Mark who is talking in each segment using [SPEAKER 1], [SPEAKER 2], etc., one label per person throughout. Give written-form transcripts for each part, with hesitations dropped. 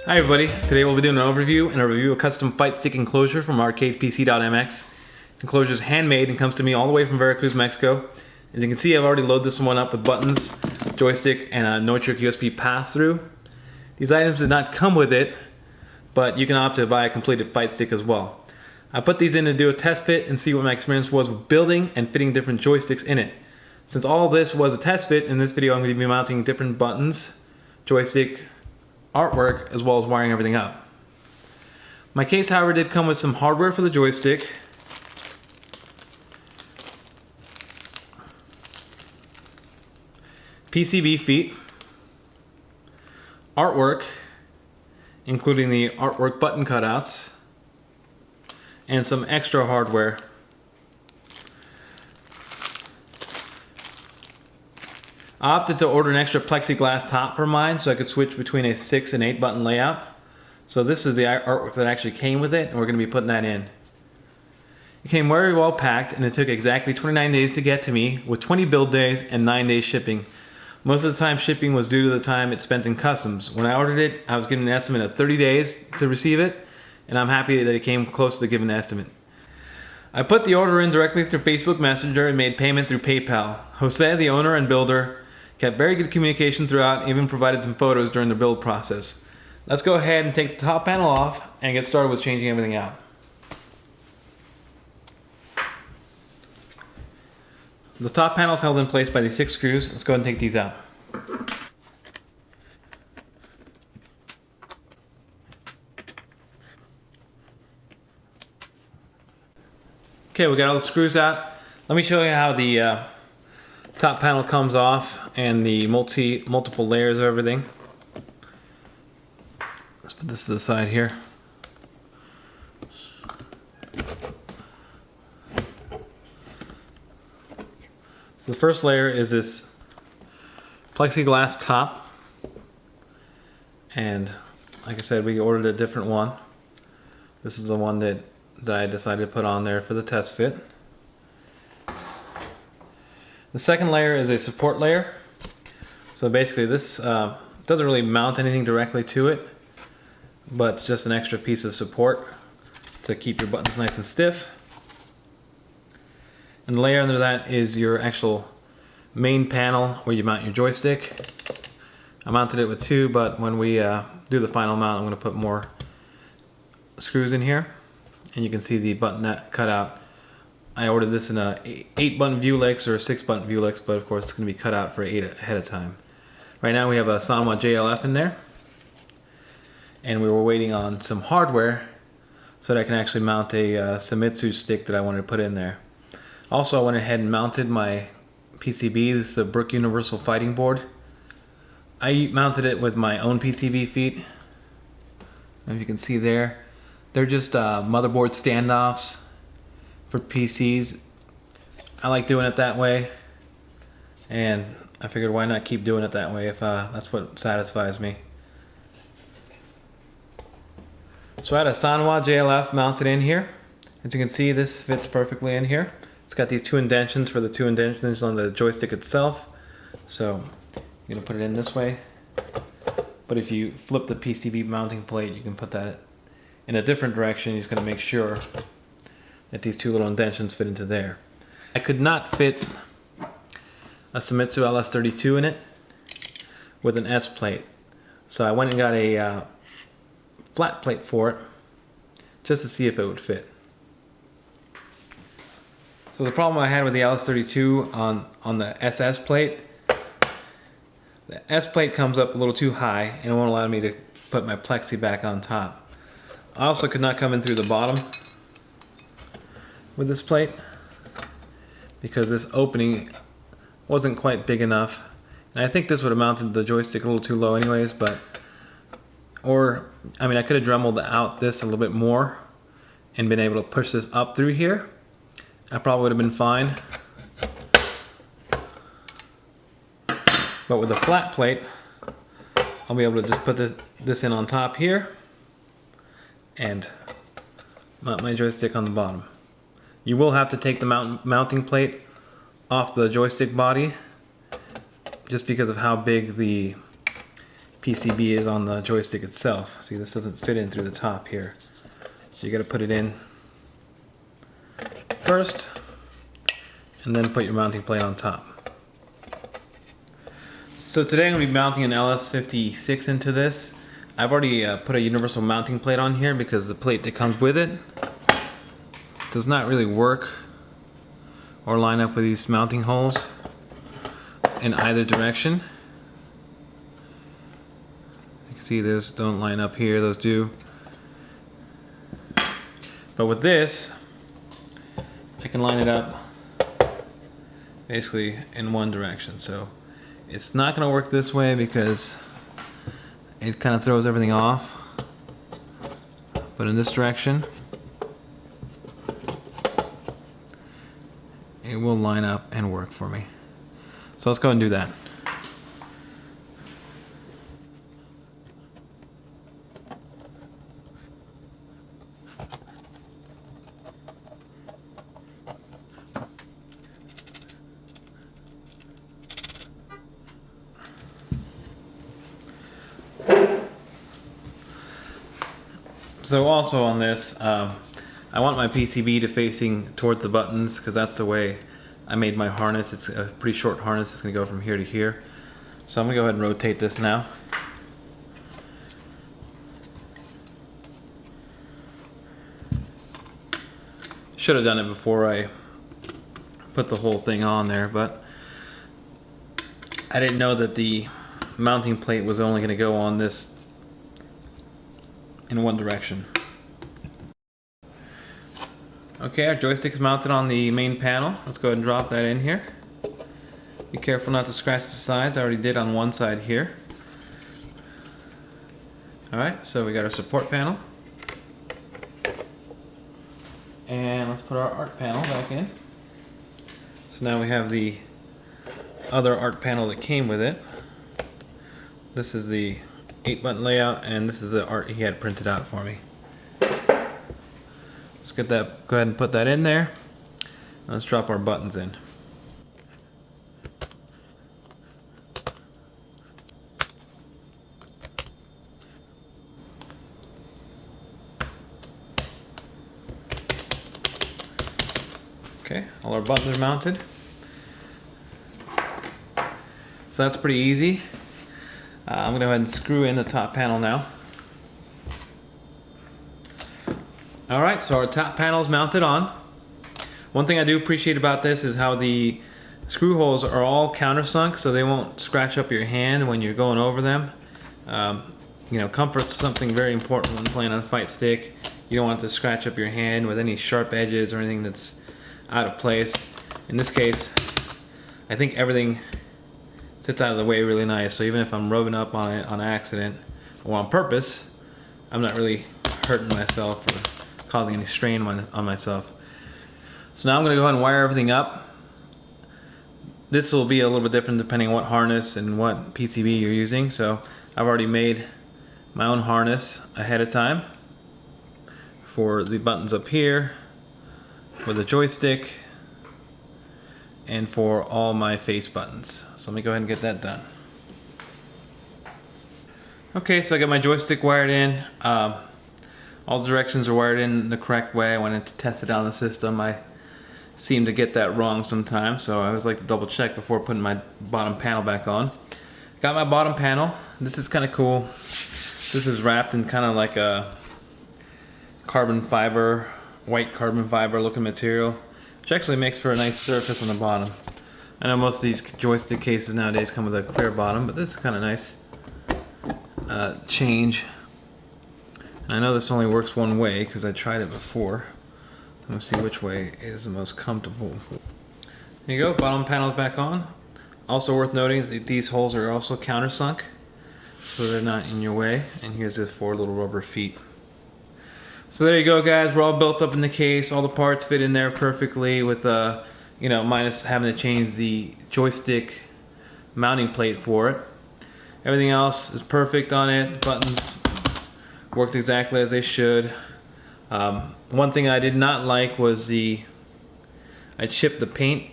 [SPEAKER 1] Hi everybody, today we'll be doing an overview and a review of custom Fighstick Enclosure from ArcadePC.MX. Enclosure is handmade and comes to me all the way from Veracruz, Mexico. As you can see, I've already loaded this one up with buttons, joystick, and a no-trick USB pass-through. These items did not come with it, but you can opt to buy a completed Fighstick as well. I put these in to do a test fit and see what my experience was with building and fitting different joysticks in it. Since all of this was a test fit, in this video I'm going to be mounting different buttons, joystick, artwork, as well as wiring everything up. My case, however, did come with some hardware for the joystick, PCB feet, artwork, including the artwork button cutouts, and some extra hardware. I opted to order an extra plexiglass top for mine so I could switch between a 6 and 8 button layout. So this is the artwork that actually came with it, and we're going to be putting that in. It came very well packed, and it took exactly 29 days to get to me, with 20 build days and 9 days shipping. Most of the time shipping was due to the time it spent in customs. When I ordered it, I was given an estimate of 30 days to receive it, and I'm happy that it came close to the given estimate. I put the order in directly through Facebook Messenger and made payment through PayPal. Jose, the owner and builder, kept very good communication throughout, even provided some photos during the build process. Let's go ahead and take the top panel off and get started with changing everything out. The top panel is held in place by these 6 screws. Let's go ahead and take these out. Okay, we got all the screws out. Let me show you how the top panel comes off and the multiple layers of everything. Let's put this to the side here. So the first layer is this plexiglass top, and like I said, we ordered a different one. This is the one that I decided to put on there for the test fit. The second layer is a support layer. So basically this doesn't really mount anything directly to it, but it's just an extra piece of support to keep your buttons nice and stiff. And the layer under that is your actual main panel where you mount your joystick. I mounted it with 2, but when we do the final mount, I'm going to put more screws in here. And you can see the button that cut out. I ordered this in a 8 button Vuelix or a 6 button Vuelix, but of course it's going to be cut out for 8 ahead of time. Right now we have a Sanwa JLF in there, and we were waiting on some hardware so that I can actually mount a Samitsu stick that I wanted to put in there. Also, I went ahead and mounted my PCB. This is the Brook Universal Fighting Board. I mounted it with my own PCB feet. If you can see there, they're just motherboard standoffs for PCs. I like doing it that way, and I figured why not keep doing it that way if that's what satisfies me. So I had a Sanwa JLF mounted in here. As you can see, this fits perfectly in here. It's got these 2 indentions for the 2 indentions on the joystick itself. So you're going to put it in this way. But if you flip the PCB mounting plate, you can put that in a different direction. You're just going to make sure that these 2 little indentions fit into there. I could not fit a Samitsu LS32 in it with an S plate. So I went and got a flat plate for it just to see if it would fit. So the problem I had with the LS32 on the SS plate, the S plate comes up a little too high and it won't allow me to put my plexi back on top. I also could not come in through the bottom with this plate because this opening wasn't quite big enough. And I think this would have mounted the joystick a little too low anyways, I could have dremeled out this a little bit more and been able to push this up through here. I probably would have been fine. But with a flat plate, I'll be able to just put this in on top here and mount my joystick on the bottom. You will have to take the mounting plate off the joystick body just because of how big the PCB is on the joystick itself. See, this doesn't fit in through the top here. So you got to put it in first and then put your mounting plate on top. So today I'm going to be mounting an LS56 into this. I've already put a universal mounting plate on here because the plate that comes with it does not really work or line up with these mounting holes in either direction. You can see those don't line up here, those do. But with this, I can line it up basically in one direction. So it's not going to work this way because it kind of throws everything off. But in this direction, it will line up and work for me. So let's go and do that. So also on this, I want my PCB to facing towards the buttons because that's the way I made my harness. It's a pretty short harness. It's going to go from here to here. So I'm going to go ahead and rotate this now. Should have done it before I put the whole thing on there, but I didn't know that the mounting plate was only going to go on this in one direction. Okay, our joystick is mounted on the main panel. Let's go ahead and drop that in here. Be careful not to scratch the sides. I already did on one side here. Alright, so we got our support panel. And let's put our art panel back in. So now we have the other art panel that came with it. This is the 8-button layout, and this is the art he had printed out for me. Let's get that, go ahead and put that in there. Let's drop our buttons in. Okay, all our buttons are mounted. So that's pretty easy. I'm going to go ahead and screw in the top panel now. Alright, so our top panel is mounted on. One thing I do appreciate about this is how the screw holes are all countersunk, so they won't scratch up your hand when you're going over them. You know, comfort's something very important when playing on a fight stick. You don't want it to scratch up your hand with any sharp edges or anything that's out of place. In this case, I think everything sits out of the way really nice, so even if I'm rubbing up on it on accident or on purpose, I'm not really hurting myself or causing any strain on myself. So now I'm going to go ahead and wire everything up. This will be a little bit different depending on what harness and what PCB you're using. So I've already made my own harness ahead of time for the buttons up here, for the joystick, and for all my face buttons. So let me go ahead and get that done. Okay, so I got my joystick wired in. All the directions are wired in the correct way. I wanted to test it out on the system. I seem to get that wrong sometimes, so I always like to double check before putting my bottom panel back on. Got my bottom panel. This is kind of cool. This is wrapped in kind of like a carbon fiber, white carbon fiber looking material, which actually makes for a nice surface on the bottom. I know most of these joystick cases nowadays come with a clear bottom, but this is kind of nice change. And I know this only works one way because I tried it before. Let's see which way is the most comfortable. There you go, bottom panel's back on. Also worth noting that these holes are also countersunk, so they're not in your way. And here's the 4 little rubber feet. So there you go, guys. We're all built up in the case. All the parts fit in there perfectly with, you know, minus having to change the joystick mounting plate for it. Everything else is perfect on it. Buttons worked exactly as they should. One thing I did not like was I chipped the paint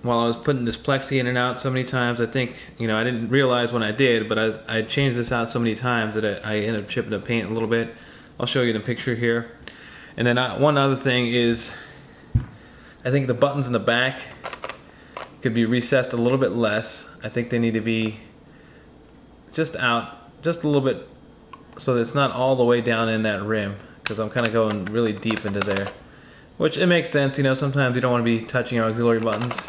[SPEAKER 1] while I was putting this plexi in and out so many times. I think, you know, I didn't realize when I did, but I changed this out so many times that I ended up chipping the paint a little bit. I'll show you the picture here. And then one other thing is, I think the buttons in the back could be recessed a little bit less. I think they need to be just out just a little bit so that it's not all the way down in that rim, because I'm kind of going really deep into there. Which, it makes sense, you know, sometimes you don't want to be touching your auxiliary buttons.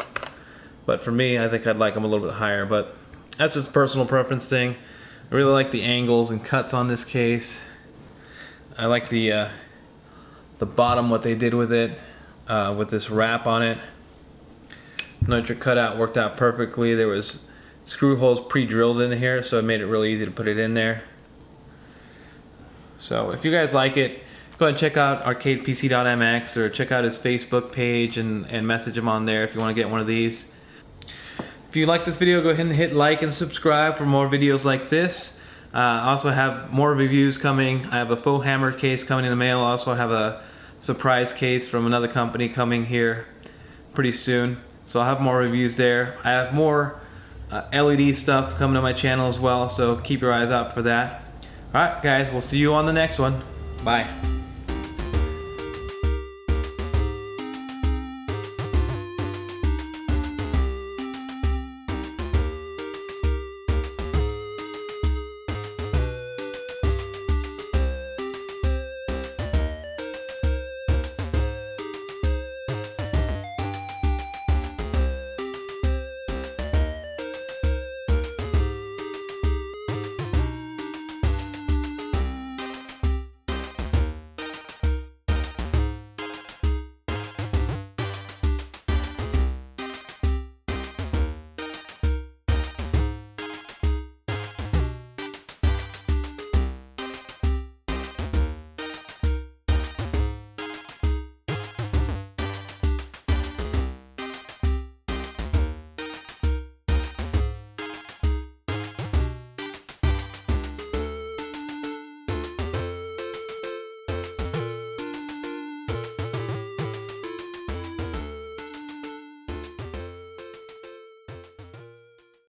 [SPEAKER 1] But for me, I think I'd like them a little bit higher, but that's just a personal preference thing. I really like the angles and cuts on this case. I like the bottom, what they did with it, with this wrap on it. Nitric cutout worked out perfectly. There was screw holes pre-drilled in here, so it made it really easy to put it in there. So if you guys like it, go ahead and check out ArcadePC.MX or check out his Facebook page and message him on there if you want to get one of these. If you like this video, go ahead and hit like and subscribe for more videos like this. I also have more reviews coming. I have a faux hammer case coming in the mail. I also have a surprise case from another company coming here pretty soon. So I'll have more reviews there. I have more LED stuff coming to my channel as well, so keep your eyes out for that. Alright guys, we'll see you on the next one. Bye.